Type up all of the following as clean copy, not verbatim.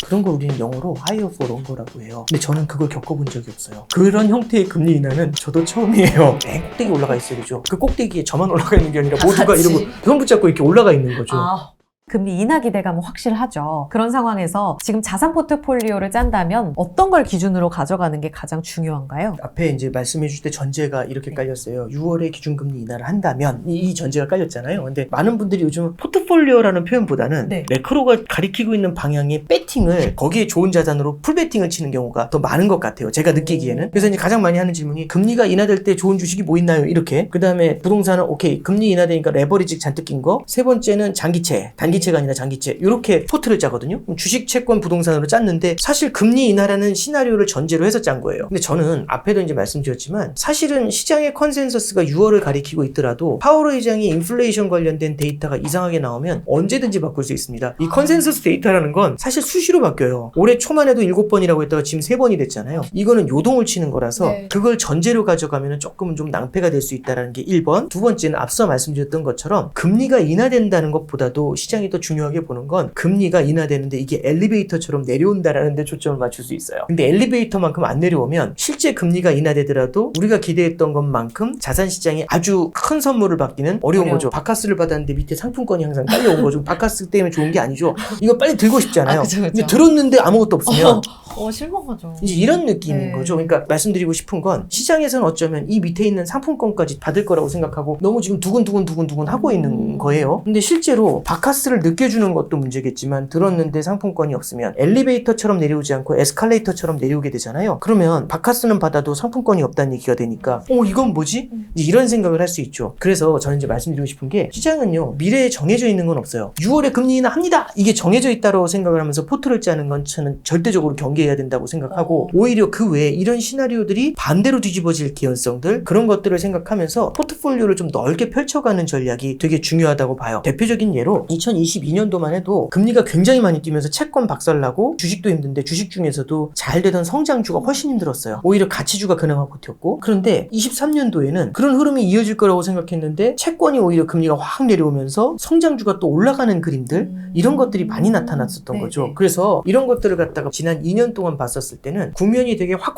그런 걸 우리는 영어로 higher for longer라고 해요. 근데 저는 그걸 겪어본 적이 없어요. 그런 형태의 금리 인하는 저도 처음이에요. 맨 꼭대기 올라가 있어야 되죠. 그 꼭대기에 저만 올라가 있는 게 아니라 모두가 같이. 이러고 손 붙잡고 이렇게 올라가 있는 거죠. 금리 인하 기대감은 확실하죠. 그런 상황에서 지금 자산 포트폴리오를 짠다면 어떤 걸 기준으로 가져가는 게 가장 중요한가요? 앞에 이제 말씀해 주실 때 전제가 이렇게 깔렸어요. 6월에 기준금리 인하를 한다면 이 전제가 깔렸잖아요. 근데 많은 분들이 요즘 포트폴리오라는 표현보다는 네. 매크로가 가리키고 있는 방향의 배팅을 거기에 좋은 자산으로 풀배팅을 치는 경우가 더 많은 것 같아요. 제가 느끼기에는. 그래서 이제 가장 많이 하는 질문이 금리가 인하될 때 좋은 주식이 뭐 있나요? 이렇게. 그 다음에 부동산은 오케이 금리 인하되니까 레버리지 잔뜩 낀 거. 세 번째는 장기채, 단기채가 아니라 장기채 이렇게 포트를 짜거든요. 그럼 주식, 채권, 부동산으로 짰는데 사실 금리 인하라는 시나리오를 전제로 해서 짠 거예요. 근데 저는 앞에도 이제 말씀드렸지만 사실은 시장의 컨센서스가 6월을 가리키고 있더라도 파월 의장이 인플레이션 관련된 데이터가 이상하게 나오면 언제든지 바꿀 수 있습니다. 이 컨센서스 데이터라는 건 사실 수시로 바뀌어요. 올해 초만 해도 7번이라고 했다가 지금 3번이 됐잖아요. 이거는 요동을 치는 거라서 네. 그걸 전제로 가져가면 조금은 좀 낭패가 될 수 있다는 게 1번. 두 번째는 앞서 말씀드렸던 것처럼 금리가 인하된다는 것보다도 시장이 더 중요하게 보는 건 금리가 인하되는데 이게 엘리베이터처럼 내려온다라는 데 초점을 맞출 수 있어요. 근데 엘리베이터만큼 안 내려오면 실제 금리가 인하되더라도 우리가 기대했던 것만큼 자산시장이 아주 큰 선물을 받기는 어려운 거죠. 바카스를 받았는데 밑에 상품권이 항상 딸려온 거죠. 바카스 때문에 좋은 게 아니죠. 이거 빨리 들고 싶잖아요. 그쵸. 근데 들었는데 아무것도 없으면 실망하죠. 이제 이런 느낌인 네. 거죠. 그러니까 말씀드리고 싶은 건 시장에서는 어쩌면 이 밑에 있는 상품권까지 받을 거라고 생각하고 너무 지금 두근두근 하고 있는 거예요. 근데 실제로 바카스를 느껴주는 것도 문제겠지만 들었는데 상품권이 없으면 엘리베이터처럼 내려오지 않고 에스컬레이터처럼 내려오게 되잖아요. 그러면 바카스는 받아도 상품권이 없다는 얘기가 되니까 이건 뭐지? 이제 이런 생각을 할 수 있죠. 그래서 저는 이제 말씀드리고 싶은 게 시장은요 미래에 정해져 있는 건 없어요. 6월에 금리 인하 합니다. 이게 정해져 있다고 생각을 하면서 포트를 짜는 건 저는 절대적으로 경계해야 된다고 생각하고 오히려 그 외에 이런 시나리오들이 반대로 뒤집어질 개연성들 그런 것들을 생각하면서 포트폴리오를 좀 넓게 펼쳐가는 전략이 되게 중요하다고 봐요. 대표적인 예로 2022년도만 해도 금리가 굉장히 많이 뛰면서 채권 박살나고 주식도 힘든데 주식 중에서도 잘 되던 성장주가 훨씬 힘들었어요. 오히려 가치주가 그나마 버텼고 그런데 23년도에는 그런 흐름이 이어질 거라고 생각했는데 채권이 오히려 금리가 확 내려오면서 성장주가 또 올라가는 그림들 이런 것들이 많이 나타났었던 거죠. 그래서 이런 것들을 갖다가 지난 2년 동안 봤었을 때는 국면이 되게 확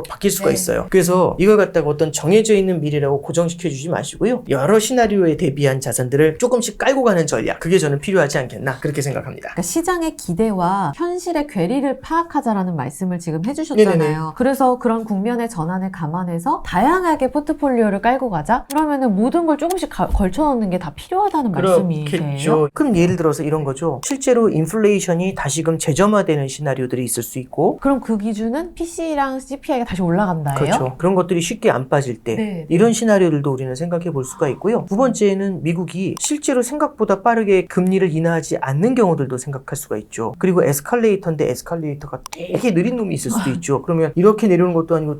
바뀔 수가 있어요. 그래서 이걸 갖다가 어떤 정해져 있는 미래라고 고정시켜 주지 마시고요. 여러 시나리오에 대비한 자산들을 조금씩 깔고 가는 전략 그게 저는 필요하지 않겠나 그렇게 생각합니다. 그러니까 시장의 기대와 현실의 괴리를 파악하자라는 말씀을 지금 해주셨잖아요. 네네네. 그래서 그런 국면의 전환을 감안해서 다양하게 포트폴리오를 깔고 가자? 그러면은 모든 걸 조금씩 걸쳐놓는 게 다 필요하다는 말씀이세요? 그렇겠죠. 그럼 예를 들어서 이런 거죠. 실제로 인플레이션이 다시금 재점화되는 시나리오들이 있을 수 있고 그럼 그 기준은 PC랑 CPI가 다시 올라간다예요? 그렇죠. 그런 것들이 쉽게 안 빠질 때 네. 이런 시나리오들도 우리는 생각해 볼 수가 있고요. 두 번째는 미국이 실제로 생각보다 빠르게 금리를 인하하지 않는 경우들도 생각할 수가 있죠. 그리고 에스컬레이터인데 에스컬레이터가 되게 느린 놈이 있을 수도 있죠. 그러면 이렇게 내려오는 것도 아니고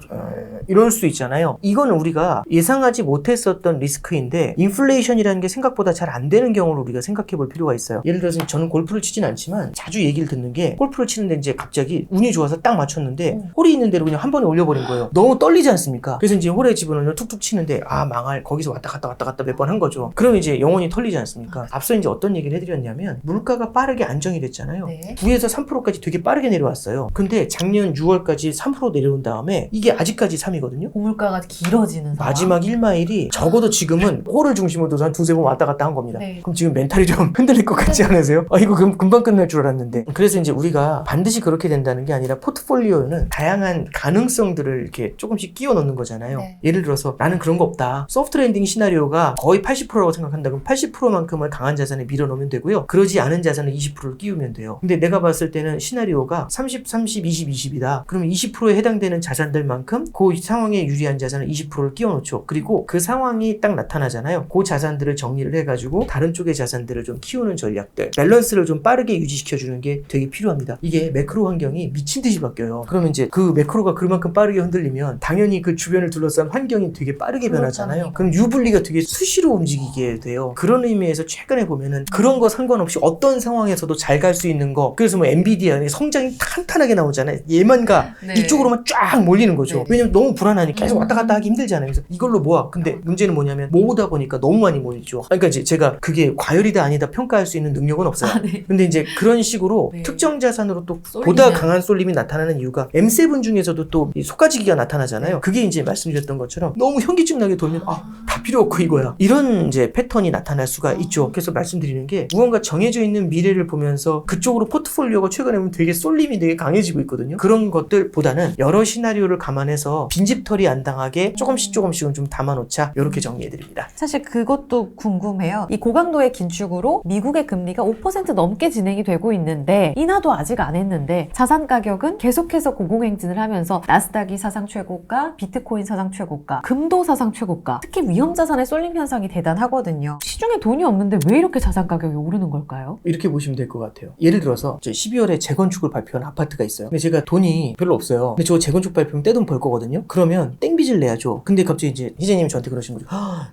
이럴 수 있잖아요. 이거는 우리가 예상하지 못했었던 리스크인데 인플레이션이라는 게 생각보다 잘 안 되는 경우를 우리가 생각해 볼 필요가 있어요. 예를 들어서 저는 골프를 치진 않지만 자주 얘기를 듣는 게 골프를 치는데 이제 갑자기 운이 좋아서 딱 맞췄는데 홀이 있는 대로 그냥 한 번에 올려버린 거예요. 너무 떨리지 않습니까? 그래서 이제 홀에 집어넣으면 툭툭 치는데 망할 거기서 왔다 갔다 몇 번 한 거죠. 그럼 이제 영혼이 털리지 않습니까? 앞서 이제 어떤 얘기를 해드렸냐면 물가가 빠르게 안정이 됐잖아요. 네. 9에서 3%까지 되게 빠르게 내려왔어요. 근데 작년 6월까지 3% 내려온 다음에 이게 아직까지 3이거든요. 고물가가 길어지는 상황. 마지막 1마일이 적어도 지금은 홀을 중심으로 둬서 한 두세 번 왔다 갔다 한 겁니다. 네. 그럼 지금 멘탈이 좀 흔들릴 것 같지 않으세요? 이거 금방 끝날 줄 알았는데. 그래서 이제 우리가 반드시 그렇게 된다는 게 아니라 포트폴리오는 다양한 가능성들을 이렇게 조금씩 끼워 넣는 거잖아요. 네. 예를 들어서 나는 그런 거 없다. 소프트 랜딩 시나리오가 거의 80%라고 생각한다. 그럼 80%만큼을 강한 자산에 밀어넣으면 되고요. 그러지 않은 자산은 20%를 끼우면 돼요. 근데 내가 봤을 때는 시나리오가 30, 30, 20, 20이다. 그러면 20%에 해당되는 자산들만큼 그 상황에 유리한 자산을 20%를 끼워 놓죠. 그리고 그 상황이 딱 나타나잖아요. 그 자산들을 정리를 해가지고 다른 쪽의 자산들을 좀 키우는 전략들, 밸런스를 좀 빠르게 유지시켜주는 게 되게 필요합니다. 이게 매크로 환경이 미친 듯이 바뀌어요. 그러면 이제 그 매크로가 그만큼 빠르게 흔들리면 당연히 그 주변을 둘러싼 환경이 되게 빠르게 변하잖아요. 그럼 유불리가 되게 수시로 움직이게 돼요. 그런 의미에서 최근에 보면은 그런 거 상관없이 어떤 상황에서도 잘 갈 수 있는 거. 그래서 뭐 엔비디아 성장이 탄탄하게 나오잖아요. 얘만 가 네. 이쪽으로만 쫙 몰리는 거죠. 네. 왜냐면 너무 너무 불안하니 계속 왔다 갔다 하기 힘들잖아요. 그래서 이걸로 모아. 근데 문제는 뭐냐면 모으다 보니까 너무 많이 모이죠. 그러니까 이제 제가 그게 과열이다 아니다 평가할 수 있는 능력은 없어요. 네. 근데 이제 그런 식으로 네. 특정 자산으로 또 쏠리면. 보다 강한 쏠림이 나타나는 이유가 M7 중에서도 또 이 속가지기가 나타나잖아요. 그게 이제 말씀드렸던 것처럼 너무 현기증 나게 돌면 다 필요 없고 이거야. 이런 이제 패턴이 나타날 수가 있죠. 그래서 말씀드리는 게 무언가 정해져 있는 미래를 보면서 그쪽으로 포트폴리오가 최근에 보면 되게 쏠림이 되게 강해지고 있거든요. 그런 것들보다는 여러 시나리오를 감안해서 빈집털이 안 당하게 조금씩은 좀 담아놓자. 이렇게 정리해드립니다. 사실 그것도 궁금해요. 이 고강도의 긴축으로 미국의 금리가 5% 넘게 진행이 되고 있는데 인하도 아직 안 했는데 자산 가격은 계속해서 고공행진을 하면서 나스닥이 사상 최고가, 비트코인 사상 최고가, 금도 사상 최고가, 특히 위험자산의 쏠림 현상이 대단하거든요. 시중에 돈이 없는데 왜 이렇게 자산 가격이 오르는 걸까요? 이렇게 보시면 될 것 같아요. 예를 들어서 12월에 재건축을 발표한 아파트가 있어요. 근데 제가 돈이 별로 없어요. 근데 저 재건축 발표면 떼돈 벌 거거든요. 그러면 땡빚을 내야죠. 근데 갑자기 이제 희재님이 저한테 그러신 거죠.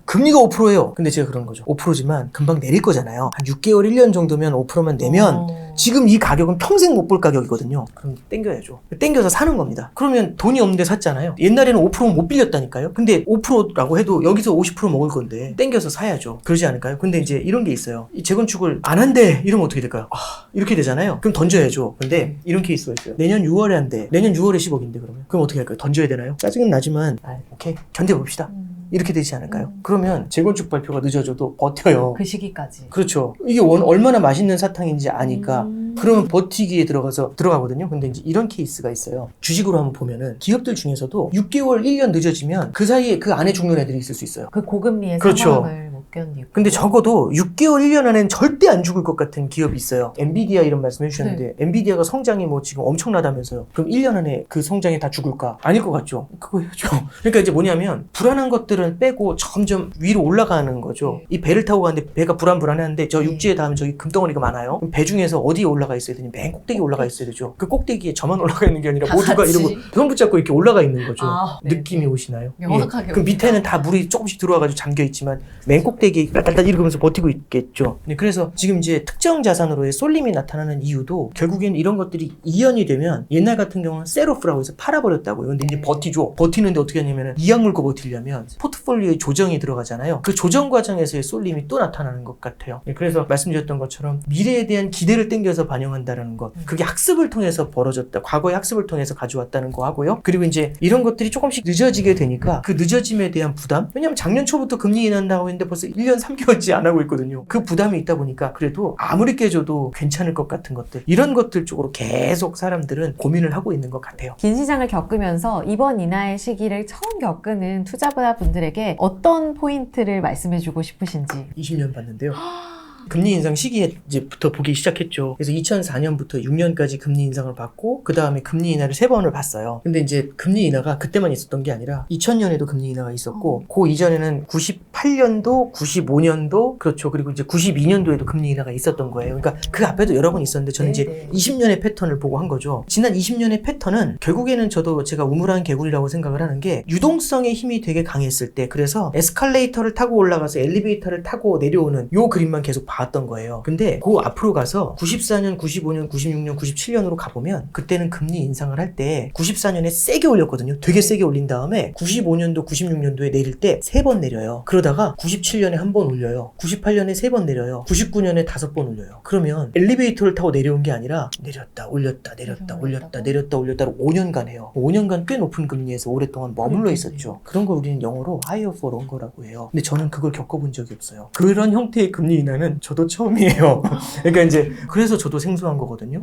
금리가 5%예요. 근데 제가 그런 거죠. 5%지만 금방 내릴 거잖아요. 한 6개월, 1년 정도면 5%만 내면 지금 이 가격은 평생 못 볼 가격이거든요. 그럼 땡겨야죠. 땡겨서 사는 겁니다. 그러면 돈이 없는데 샀잖아요. 옛날에는 5%는 못 빌렸다니까요. 근데 5%라고 해도 여기서 50% 먹을 건데 땡겨서 사야죠. 그러지 않을까요? 근데 이제 이런 게 있어요. 이 재건축을 안 한대 이러면 어떻게 될까요? 이렇게 되잖아요. 그럼 던져야죠. 근데 이런 케이스가 있어요. 내년 6월에 한대. 내년 6월에 10억인데 그러면 어떻게 할까요? 던져야 되나요? 짜증은 나지만 오케이 견뎌봅시다. 이렇게 되지 않을까요? 그러면 재건축 발표가 늦어져도 버텨요. 그 시기까지. 그렇죠. 이게 얼마나 맛있는 사탕인지 아니까 그러면 버티기에 들어가거든요. 근데 이제 이런 케이스가 있어요. 주식으로 한번 보면은 기업들 중에서도 6개월, 1년 늦어지면 그 사이에 그 안에 죽는 애들이 있을 수 있어요. 그 고금리의 그렇죠. 상황을 못 견디고. 근데 적어도 6개월, 1년 안에는 절대 안 죽을 것 같은 기업이 있어요. 엔비디아 이런 말씀 해주셨는데 엔비디아가 성장이 뭐 지금 엄청나다면서요. 그럼 1년 안에 그 성장이 다 죽을까? 아닐 것 같죠. 그거죠. 그러니까 이제 뭐냐면 불안한 것들은 빼고 점점 위로 올라가는 거죠. 이 배를 타고 가는데 배가 불안해하는데 저 육지에 닿으면 저기 금덩어리가 많아요. 그럼 배 중에서 어디에 올라가 있어야 되니? 맨 꼭대기에 올라가 있어야 되죠. 그 꼭대기에 저만 올라가 있는 게 아니라 모두가 같이. 이러고 손 붙잡고 이렇게 올라가 있는 거죠. 네. 느낌이 오시나요? 명확하게 그 밑에는 다 물이 조금씩 들어와가지고 잠겨 있지만 맨 꼭대기에 딸딸딸 이러면서 버티고 있겠죠. 그래서 지금 이제 특정 자산으로의 쏠림이 나타나는 이유도 결국엔 이런 것들이 이연이 되면 옛날 같은 경우는 셀오프라고 해서 팔아버렸다고요. 근데 이제 버티죠. 버티는데 어떻게 하냐면은 이악 물고 버티려면 포트폴리오의 조정이 들어가잖아요. 그 조정 과정에서의 쏠림이 또 나타나는 것 같아요. 그래서 말씀드렸던 것처럼 미래에 대한 기대를 땡겨서 반영한다는 것. 그게 학습을 통해서 벌어졌다. 과거의 학습을 통해서 가져왔다는 거 하고요. 그리고 이제 이런 것들이 조금씩 늦어지게 되니까 그 늦어짐에 대한 부담? 왜냐면 작년 초부터 금리 인하한다고 했는데 벌써 1년 3개월째 안 하고 있거든요. 그 부담이 있다 보니까 그래도 아무리 깨져도 괜찮을 것 같은 것들. 이런 것들 쪽으로 계속 사람들은 고민을 하고 있는 것 같아요. 긴 시장을 겪으면서 이번 인하의 시기를 처음 겪는 투자자분들에게 어떤 포인트를 말씀해주고 싶으신지. 20년 봤는데요. 금리 인상 시기에 이제부터 보기 시작했죠. 그래서 2004년부터 6년까지 금리 인상을 받고 그 다음에 금리 인하를 3번을 봤어요. 근데 이제 금리 인하가 그때만 있었던 게 아니라 2000년에도 금리 인하가 있었고 그 이전에는 98년도, 95년도 그렇죠. 그리고 이제 92년도에도 금리 인하가 있었던 거예요. 그러니까 그 앞에도 여러 번 있었는데 저는 이제 20년의 패턴을 보고 한 거죠. 지난 20년의 패턴은 결국에는 저도 제가 우물한 개구리라고 생각을 하는 게 유동성의 힘이 되게 강했을 때 그래서 에스컬레이터를 타고 올라가서 엘리베이터를 타고 내려오는 요 그림만 계속 봤던 거예요. 근데 그 앞으로 가서 94년, 95년, 96년, 97년으로 가보면 그때는 금리 인상을 할 때 94년에 세게 올렸거든요. 되게 세게 올린 다음에 95년도, 96년도에 내릴 때 3번 내려요. 그러다가 97년에 1번 올려요. 98년에 3번 내려요. 99년에 5번 올려요. 그러면 엘리베이터를 타고 내려온 게 아니라 내렸다, 올렸다, 내렸다, 올렸다, 내렸다, 올렸다로 5년간 해요. 5년간 꽤 높은 금리에서 오랫동안 머물러 있었죠. 그런 걸 우리는 영어로 higher for longer라고 해요. 근데 저는 그걸 겪어본 적이 없어요. 그런 형태의 금리 인하는 저도 처음이에요. 그러니까 이제 그래서 저도 생소한 거거든요.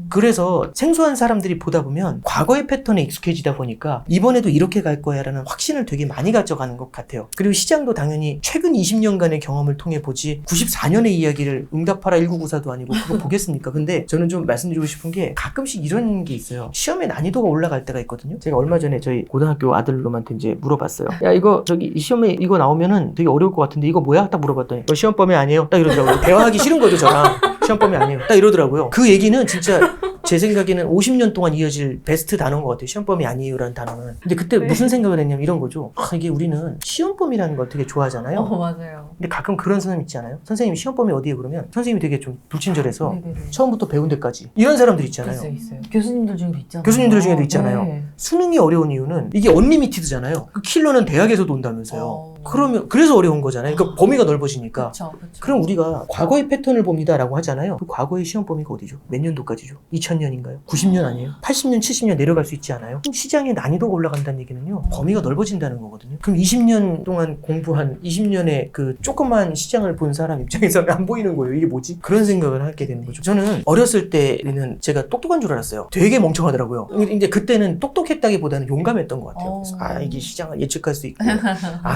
그래서 생소한 사람들이 보다 보면 과거의 패턴에 익숙해지다 보니까 이번에도 이렇게 갈 거야 라는 확신을 되게 많이 가져가는 것 같아요. 그리고 시장도 당연히 최근 20년간의 경험을 통해 보지 94년의 이야기를 응답하라 1994도 아니고 그거 보겠습니까? 근데 저는 좀 말씀드리고 싶은 게 가끔씩 이런 게 있어요. 시험의 난이도가 올라갈 때가 있거든요. 제가 얼마 전에 저희 고등학교 아들놈한테 이제 물어봤어요. 야 이거 저기 이 시험에 이거 나오면은 되게 어려울 것 같은데 이거 뭐야? 딱 물어봤더니 이거 시험 범위 아니에요? 딱 이러더라고요. 대화하기 싫은 거죠 저랑. 시험 범위 아니에요. 딱 이러더라고요. 그 얘기는 진짜 제 생각에는 50년 동안 이어질 베스트 단어인 것 같아요. 시험범위 아니에요라는 단어는. 근데 그때 무슨 생각을 했냐면 이런 거죠. 이게 우리는 시험범위라는 걸 되게 좋아하잖아요. 맞아요. 근데 가끔 그런 사람 있지 않아요? 선생님이 시험 범위 어디에 그러면 선생님이 되게 좀 불친절해서 네네네. 처음부터 배운 데까지 이런 사람들 있잖아요. 있어요. 교수님들 중에도 있잖아요. 교수님들 중에도 있잖아요. 네. 수능이 어려운 이유는 이게 언리미티드잖아요. 그 킬러는 대학에서도 온다면서요. 그러면 그래서 어려운 거잖아요. 그러니까 범위가 넓어지니까. 그쵸. 그럼 우리가 과거의 패턴을 봅니다라고 하잖아요. 그 과거의 시험 범위가 어디죠? 몇 년도까지죠? 2000년인가요? 90년 아니에요? 80년, 70년 내려갈 수 있지 않아요? 그럼 시장의 난이도가 올라간다는 얘기는요. 범위가 넓어진다는 거거든요. 그럼 20년 동안 공부한 20년의 그 조그만 시장을 본 사람 입장에서는 안 보이는 거예요. 이게 뭐지? 그런 생각을 하게 되는 거죠. 저는 어렸을 때는 제가 똑똑한 줄 알았어요. 되게 멍청하더라고요. 이제 그때는 똑똑했다기보다는 용감했던 것 같아요. 그래서 이게 시장을 예측할 수 있고.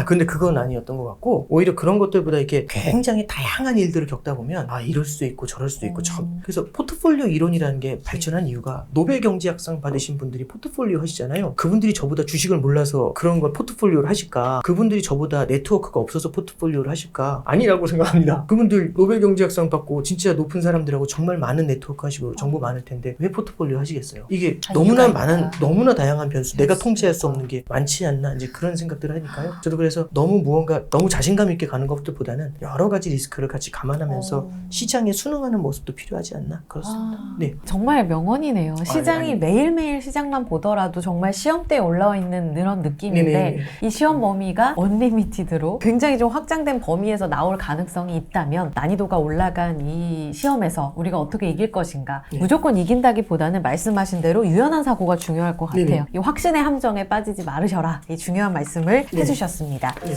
근데 그건 아니었던 것 같고, 오히려 그런 것들보다 이렇게 굉장히 다양한 일들을 겪다 보면, 이럴 수도 있고, 저럴 수도 있고, 그래서 포트폴리오 이론이라는 게 발전한 이유가 노벨 경제학상 받으신 분들이 포트폴리오 하시잖아요. 그분들이 저보다 주식을 몰라서 그런 걸 포트폴리오를 하실까? 그분들이 저보다 네트워크가 없어서 포트폴리오를 하실까? 아니라고 생각합니다. 그분들 노벨 경제학상 받고 진짜 높은 사람들하고 정말 많은 네트워크 하시고 정보 많을 텐데 왜 포트폴리오 하시겠어요? 이게 너무나 많은, 너무나 다양한 변수, 내가 통제할 수 없는 게 많지 않나, 이제 그런 생각들을 하니까요. 저도 그래서 너무 자신감 있게 가는 것들보다는 여러 가지 리스크를 같이 감안하면서 시장에 순응하는 모습도 필요하지 않나, 그렇습니다. 네. 정말 명언이네요. 시장이 아니. 매일매일 시장만 보더라도 정말 시험대에 올라와 있는 그런 느낌인데, 네네. 이 시험 범위가 언리미티드로 굉장히 좀 확장된 범위에서 나올 가능성이 있다면 난이도가 올라간 이 시험에서 우리가 어떻게 이길 것인가, 네. 무조건 이긴다기보다는 말씀하신 대로 유연한 사고가 중요할 것 같아요. 네네. 이 확신의 함정에 빠지지 말으셔라, 이 중요한 말씀을 네. 해주셨습니다. 네.